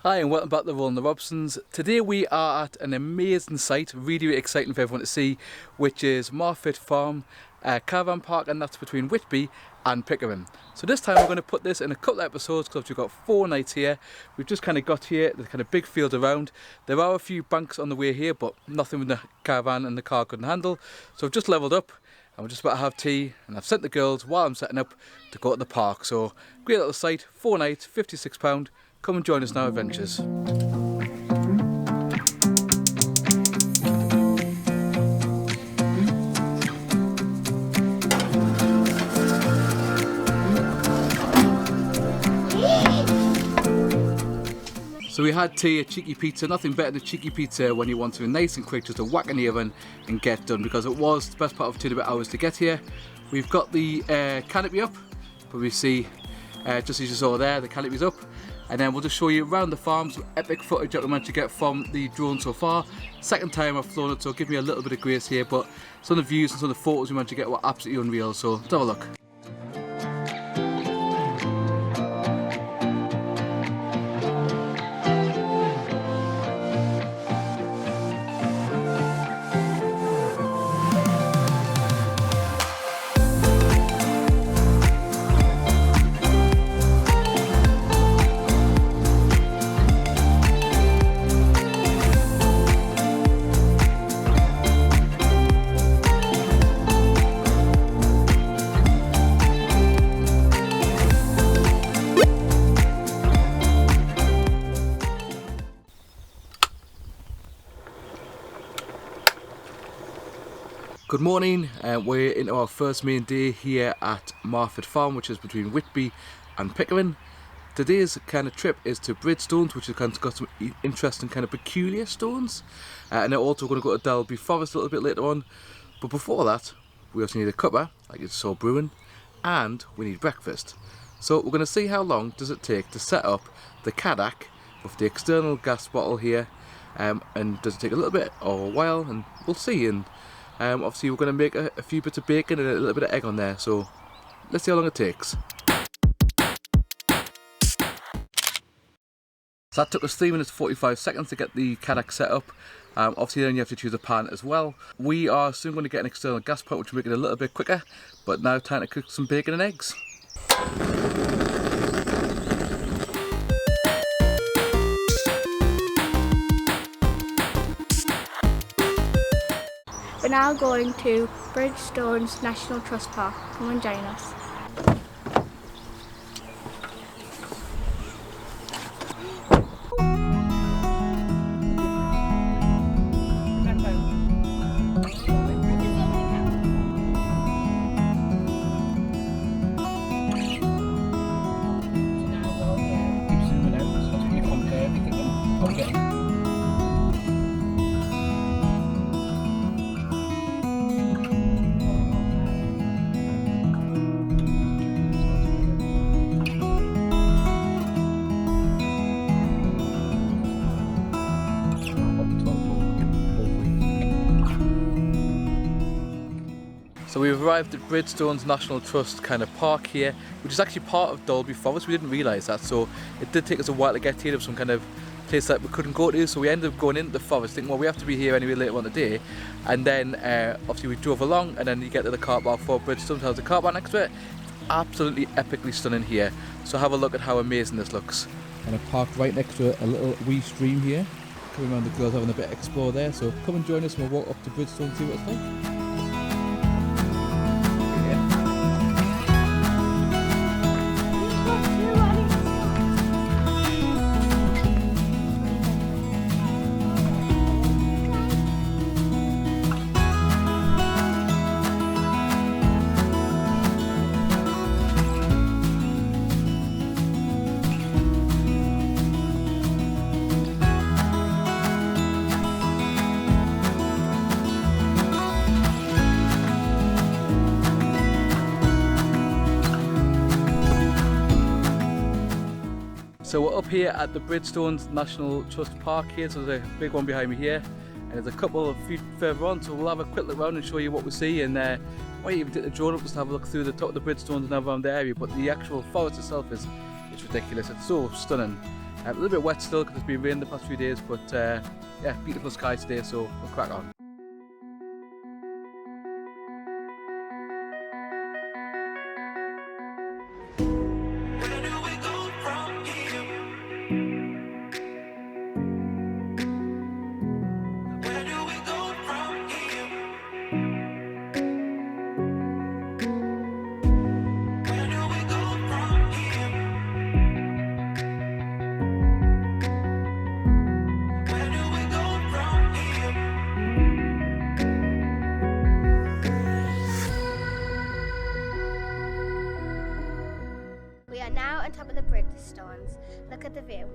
Hi and welcome back to Rolling the Robsons. Today we are at an amazing site, really exciting for everyone to see, which is Marfit Farm Caravan Park, and that's between Whitby and Pickering. So this time we're going to put this in a couple of episodes because we've got 4 nights here. We've just kind of got here, there's kind of big field around. There are a few banks on the way here, but nothing the caravan and the car couldn't handle. So I've just levelled up and we're just about to have tea, and I've sent the girls while I'm setting up to go to the park. So great little site, 4 nights, £56. Come and join us now, adventures. So we had tea, a cheeky pizza. Nothing better than cheeky pizza when you want something nice and quick just to whack in the oven and get done, because it was the best part of 2.5 hours to get here. We've got the canopy up, but we see, just as you saw there, the canopy's up. And then we'll just show you around the farm, some epic footage that we managed to get from the drone so far. Second time I've flown it, so give me a little bit of grace here, but some of the views and some of the photos we managed to get were absolutely unreal, so let's have a look. Good morning, we're into our first main day here at Marfit Farm, which is between Whitby and Pickering. Today's kind of trip is to Bridestones, which has kind of got some interesting kind of peculiar stones. And then also going to go to Dalby Forest a little bit later on. But before that, we also need a cuppa, like you saw brewing, and we need breakfast. So we're going to see how long does it take to set up the Kadak with the external gas bottle here. And does it take a little bit or a while, and we'll see. And obviously we're going to make a few bits of bacon and a little bit of egg on there, so let's see how long it takes. So that took us 3 minutes 45 seconds to get the Kadak set up. Obviously then you have to choose a pan as well. We are soon going to get an external gas pot, which will make it a little bit quicker, but now time to cook some bacon and eggs. We're now going to Bridestones National Trust Park. Come and join us. So we've arrived at Bridestones National Trust kind of park here, which is actually part of Dalby Forest. We didn't realise that, so it did take us a while to get here. There was some kind of place that we couldn't go to, so we ended up going into the forest, thinking, well, we have to be here anyway later on today. And then obviously we drove along, and then you get to the car park for Bridestones, has a car park next to it. It's absolutely epically stunning here, so have a look at how amazing this looks. And I've parked right next to a little wee stream here. Coming around, the girls having a bit of explore there, so come and join us and we'll walk up to Bridgestone and see what it's like. So we're up here at the Bridestones National Trust Park here, so there's a big one behind me here, and there's a couple of feet further on, so we'll have a quick look around and show you what we see, and might even take the drone up just to have a look through the top of the Bridestones and around the area. But the actual forest itself is ridiculous. It's so stunning. A little bit wet still because it's been raining the past few days, but yeah, beautiful sky today, so we'll crack on. We are now on top of the Bridestones. Look at the view.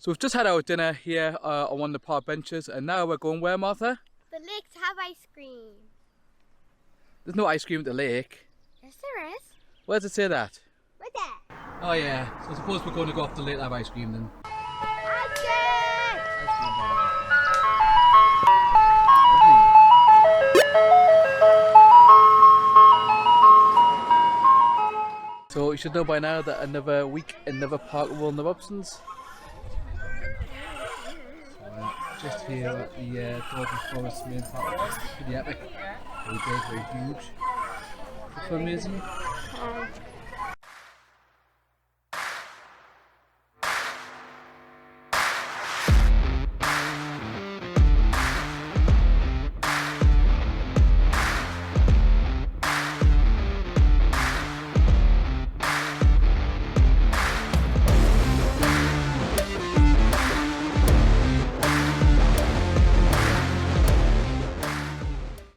So we've just had our dinner here on one of the park benches, and now we're going where, Martha? The lake to have ice cream. There's no ice cream at the lake. Yes, there is. Where does it say that? Right there. Oh yeah, so I suppose we're going to go off the lake to have ice cream then. Ice cream! So you should know by now that another week, another park will in the Robsons. Just here at the Dalby Forest main park, pretty epic, very big, very huge. It's so amazing.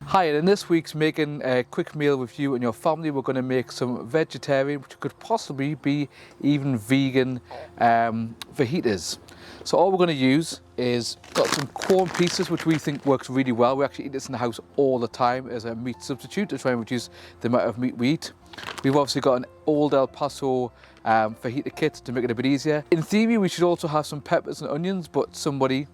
Hi, and in this week's Making a Quick Meal with you and your family, we're going to make some vegetarian, which could possibly be even vegan fajitas. So all we're going to use is got some corn pieces, which we think works really well. We actually eat this in the house all the time as a meat substitute to try and reduce the amount of meat we eat. We've obviously got an old El Paso fajita kit to make it a bit easier. In theory, we should also have some peppers and onions, but somebody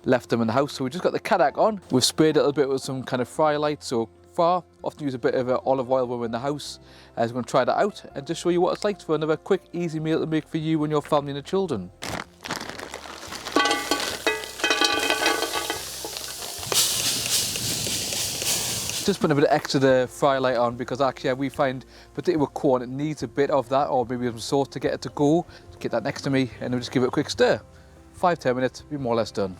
left them in the house, so we just got the Caravan on. We've sprayed a little bit with some kind of fry light so far. Often use a bit of olive oil when we're in the house. So we're going to try that out and just show you what it's like for another quick, easy meal to make for you and your family and the children. Just putting a bit of extra the fry light on because actually we find, particularly with corn, it needs a bit of that or maybe some sauce to get it to go. Get that next to me and we'll just give it a quick stir. 5-10 minutes, be more or less done.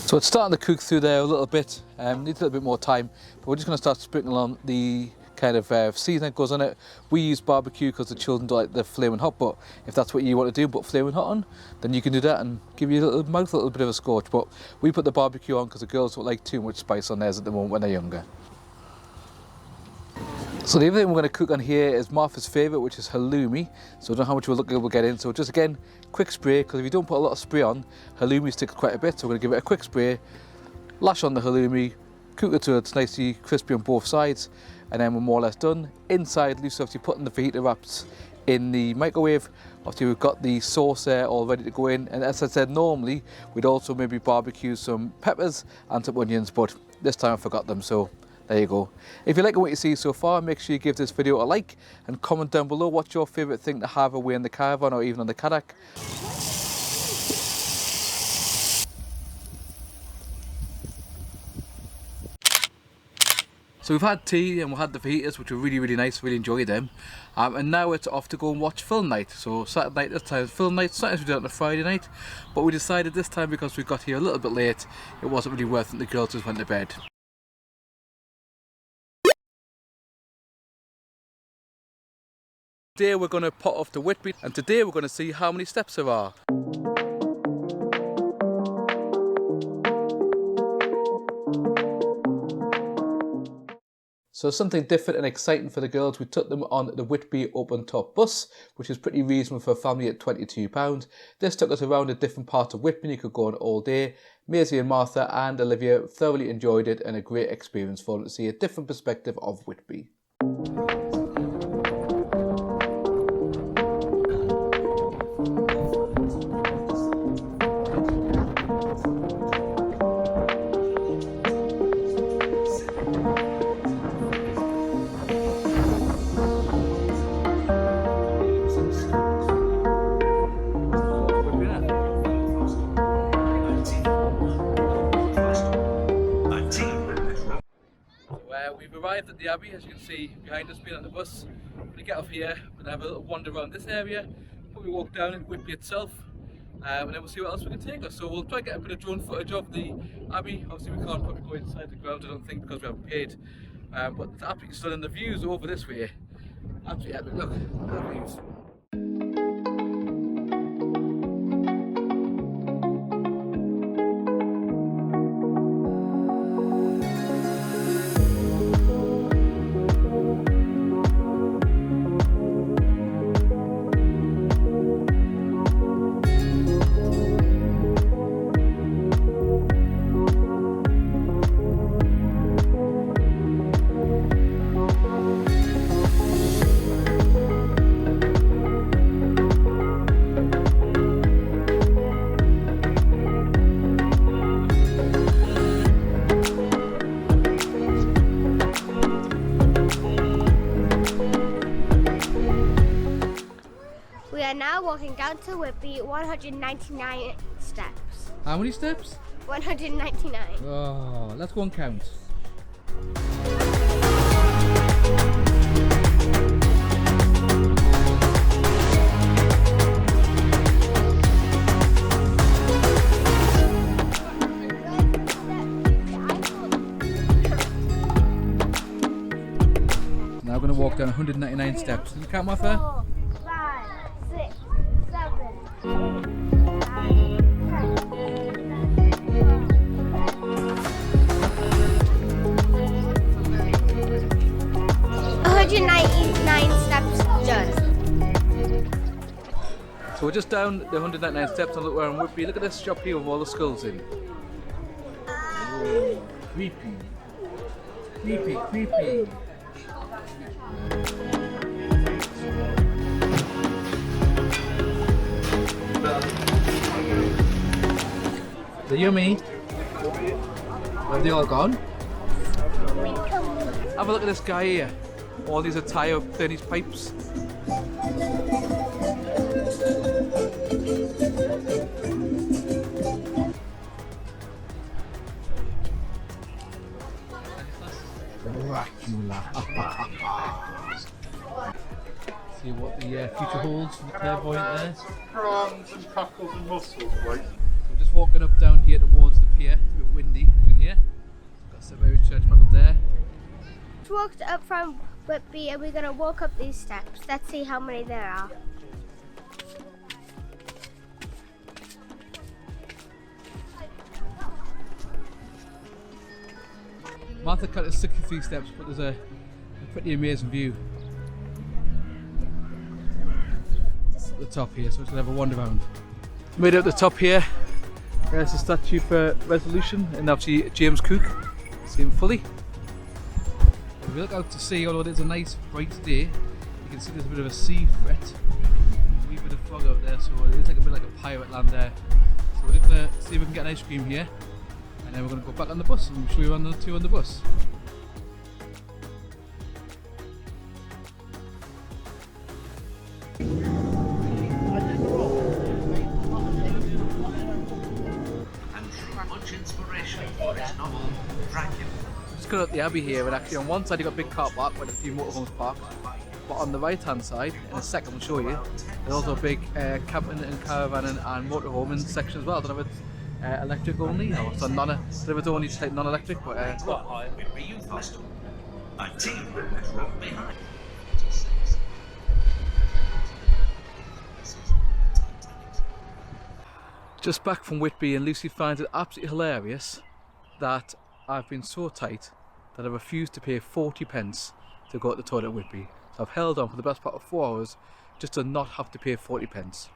So it's starting to cook through there a little bit, needs a little bit more time, but we're just going to start sprinkling on the kind of seasoning that goes on it. We use barbecue because the children don't like the flaming hot, but if that's what you want to do, put flaming hot on, then you can do that and give your little mouth a little bit of a scorch. But we put the barbecue on because the girls don't like too much spice on theirs at the moment when they're younger. So the other thing we're going to cook on here is Marfit's favourite, which is halloumi. So I don't know how much we'll get in. So just again, quick spray, because if you don't put a lot of spray on, halloumi sticks quite a bit. So we're going to give it a quick spray, lash on the halloumi, cook it till it's nicely crispy on both sides, and then we're more or less done. Inside, Lucy obviously putting the fajita wraps in the microwave. Obviously we've got the sauce there all ready to go in. And as I said, normally we'd also maybe barbecue some peppers and some onions, but this time I forgot them. So there you go. If you like what you see so far, make sure you give this video a like and comment down below what's your favourite thing to have away in the caravan or even on the kayak. So we've had tea and we had the fajitas, which were really, really nice, really enjoyed them. And now it's off to go and watch film night. So Saturday night, this time film night. Sometimes we do it on a Friday night, but we decided this time because we got here a little bit late, it wasn't really worth it, the girls just went to bed. Today we're going to pot off to Whitby, and today we're going to see how many steps there are. So something different and exciting for the girls, we took them on the Whitby open top bus, which is pretty reasonable for a family at £22. This took us around a different part of Whitby. You could go on all day. Maisie and Martha and Olivia thoroughly enjoyed it, and a great experience for them to see a different perspective of Whitby. We've arrived at the Abbey, as you can see behind us, being on the bus. We're going to get off here and have a little wander around this area, probably walk down in Whitby itself, and then we'll see what else we can take us. So we'll try to get a bit of drone footage of the Abbey. Obviously we can't probably go inside the ground, I don't think, because we haven't paid, but it's absolutely stunning. The views over this way, absolutely epic. Look at the views. We are now walking down to Whitby, 199 steps. How many steps? 199. Oh, let's go and count. Now we're going to walk down 199 steps. Can you count, Martha? 4, 5, 6, 7, 8, 9, 199 steps done. So we're just down the 199 steps and look where I'm Whitby. Look at this shop here with all the skulls in. Oh, creepy. Creepy, creepy. They're yummy. Have they all gone? Have a look at this guy here. All these are tie up in his pipes. Dracula. See what the future holds for the clairvoyant there. Prawns and cockles and mussels, right? So we're just walking up down here towards the pier. It's a bit windy, as you can hear. Got St Mary's Church back up there. Just walked up from Whitby and we're going to walk up these steps. Let's see how many there are. Martha cut us 63 steps, but there's a pretty amazing view at the top here, so we're going to have a wander around. Made it up the top here. There's the statue for Resolution, and obviously James Cook. See him fully. If we look out to sea, although it's a nice bright day, you can see there's a bit of a sea threat. A wee bit of fog out there, so it is like a bit like a pirate land there. So we're just going to see if we can get an ice cream here, and then we're going to go back on the bus and show you around the two on the bus. Much inspiration for his novel Dracula. Just got up the Abbey here, and actually on one side you've got a big car park with a few motorhomes parked, but on the right hand side, in a second we'll show you, there's also a big camping and caravanning and motorhoming section as well. I don't know if it's electric only, or it's it's only just like non-electric, but Whitby Youth Hostel. A team from behind. just back from Whitby, and Lucy finds it absolutely hilarious that I've been so tight that I refused to pay 40 pence to go to the toilet at Whitby. So I've held on for the best part of 4 hours just to not have to pay 40 pence.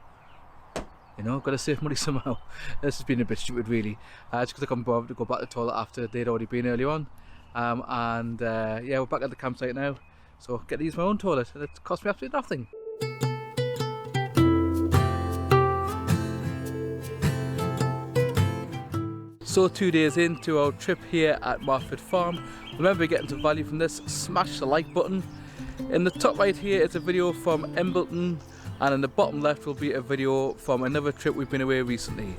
You know, got to save money somehow. This has been a bit stupid really, just because I couldn't bother to go back to the toilet after they'd already been earlier on. Yeah, we're back at the campsite now, so get to use my own toilet, and it cost me absolutely nothing. So 2 days into our trip here at Marfit Farm. Remember, getting some value from this, smash the like button. In the top right here is a video from Embleton, and in the bottom left will be a video from another trip we've been away recently.